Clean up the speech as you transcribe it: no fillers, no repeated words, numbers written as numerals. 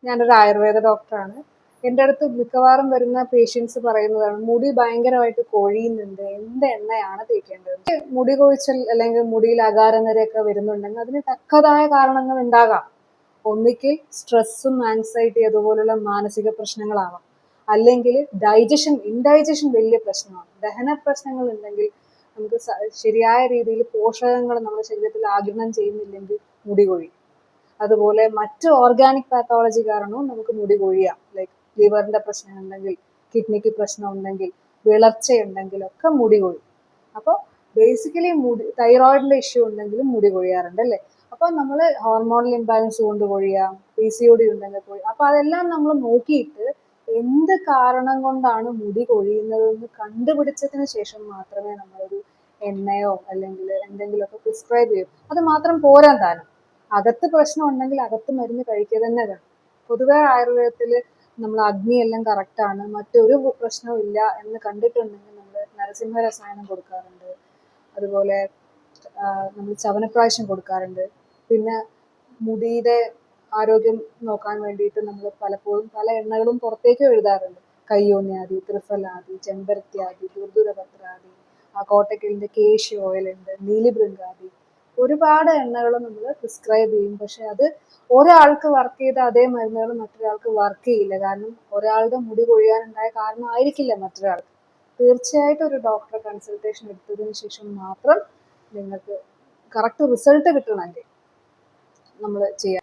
ഞാനൊരു ആയുർവേദ ഡോക്ടറാണ്. എൻ്റെ അടുത്ത് മിക്കവാറും വരുന്ന പേഷ്യൻസ് പറയുന്നതാണ് മുടി ഭയങ്കരമായിട്ട് കൊഴിയുന്നുണ്ട്, എന്ത് എണ്ണയാണ് തേക്കേണ്ടത്. മുടി കൊഴിച്ചൽ അല്ലെങ്കിൽ മുടിയിൽ അകാരനരയൊക്കെ വരുന്നുണ്ടെങ്കിൽ അതിന് തക്കതായ കാരണങ്ങൾ ഉണ്ടാകാം. ഒന്നിക്കിൽ സ്ട്രെസ്സും ആൻസൈറ്റി അതുപോലുള്ള മാനസിക പ്രശ്നങ്ങളാവാം, അല്ലെങ്കിൽ ഇൻഡൈജഷൻ വലിയ പ്രശ്നമാണ്. ദഹന പ്രശ്നങ്ങൾ ഉണ്ടെങ്കിൽ നമുക്ക് ശരിയായ രീതിയിൽ പോഷകങ്ങൾ നമ്മുടെ ശരീരത്തിൽ ആഗിരണം ചെയ്യുന്നില്ലെങ്കിൽ മുടി കൊഴിയും. അതുപോലെ മറ്റ് ഓർഗാനിക് പാത്തോളജി കാരണവും നമുക്ക് മുടി കൊഴിയാം. ലൈക്ക് ലിവറിന്റെ പ്രശ്നം ഉണ്ടെങ്കിൽ, കിഡ്നിക്ക് പ്രശ്നം ഉണ്ടെങ്കിൽ, വിളർച്ചയുണ്ടെങ്കിൽ ഒക്കെ മുടി കൊഴിയും. അപ്പോൾ ബേസിക്കലി തൈറോയിഡിന്റെ ഇഷ്യൂ ഉണ്ടെങ്കിലും മുടി കൊഴിയാറുണ്ട് അല്ലേ. അപ്പോൾ നമ്മൾ ഹോർമോണൽ ഇംബാലൻസ് കൊണ്ട് കൊഴിയാം, PCOD ഉണ്ടെങ്കിൽ കൊഴിയാം. അപ്പോൾ അതെല്ലാം നമ്മൾ നോക്കിയിട്ട് എന്ത് കാരണം കൊണ്ടാണ് മുടി കൊഴിയുന്നതെന്ന് കണ്ടുപിടിച്ചതിന് ശേഷം മാത്രമേ നമ്മളൊരു എണ്ണയോ അല്ലെങ്കിൽ എന്തെങ്കിലുമൊക്കെ പ്രിസ്ക്രൈബ് ചെയ്യും. അത് മാത്രം പോരാൻ താനും. അകത്ത് പ്രശ്നം ഉണ്ടെങ്കിൽ അകത്ത് മരുന്ന് കഴിക്കുക തന്നെ വേണം. പൊതുവെ ആയുർവേദത്തിൽ നമ്മൾ അഗ്നിയെല്ലാം കറക്റ്റാണ്, മറ്റൊരു പ്രശ്നവും ഇല്ല എന്ന് കണ്ടിട്ടുണ്ടെങ്കിൽ നമ്മൾ നരസിംഹ രസായനം കൊടുക്കാറുണ്ട്. അതുപോലെ നമ്മൾ ചവനപ്രാശം കൊടുക്കാറുണ്ട്. പിന്നെ മുടിയുടെ ആരോഗ്യം നോക്കാൻ വേണ്ടിയിട്ട് നമ്മൾ പലപ്പോഴും പല എണ്ണകളും പുറത്തേക്കും എഴുതാറുണ്ട്. കയ്യോന്നിയാദി, ത്രിഫലാദി, ചെമ്പരത്തിയാദി, ദുർദുരപത്രാദി, കോട്ടക്കലിൻ്റെ കേശി ഓയിൽ ഉണ്ട്, നീലിബൃങ്കാദി, ഒരുപാട് എണ്ണകൾ നമ്മൾ പ്രിസ്ക്രൈബ് ചെയ്യും. പക്ഷെ അത് ഒരാൾക്ക് വർക്ക് ചെയ്ത അതേ മരുന്നുകൾ മറ്റൊരാൾക്ക് വർക്ക് ചെയ്യില്ല. കാരണം ഒരാളുടെ മുടി കൊഴിയാനുണ്ടായ കാരണമായിരിക്കില്ല മറ്റൊരാൾക്ക്. തീർച്ചയായിട്ടും ഒരു ഡോക്ടറെ കൺസൾട്ടേഷൻ എടുത്തതിന് ശേഷം മാത്രം നിങ്ങൾക്ക് കറക്റ്റ് റിസൾട്ട് കിട്ടണമെങ്കിൽ നമ്മൾ ചെയ്യാം.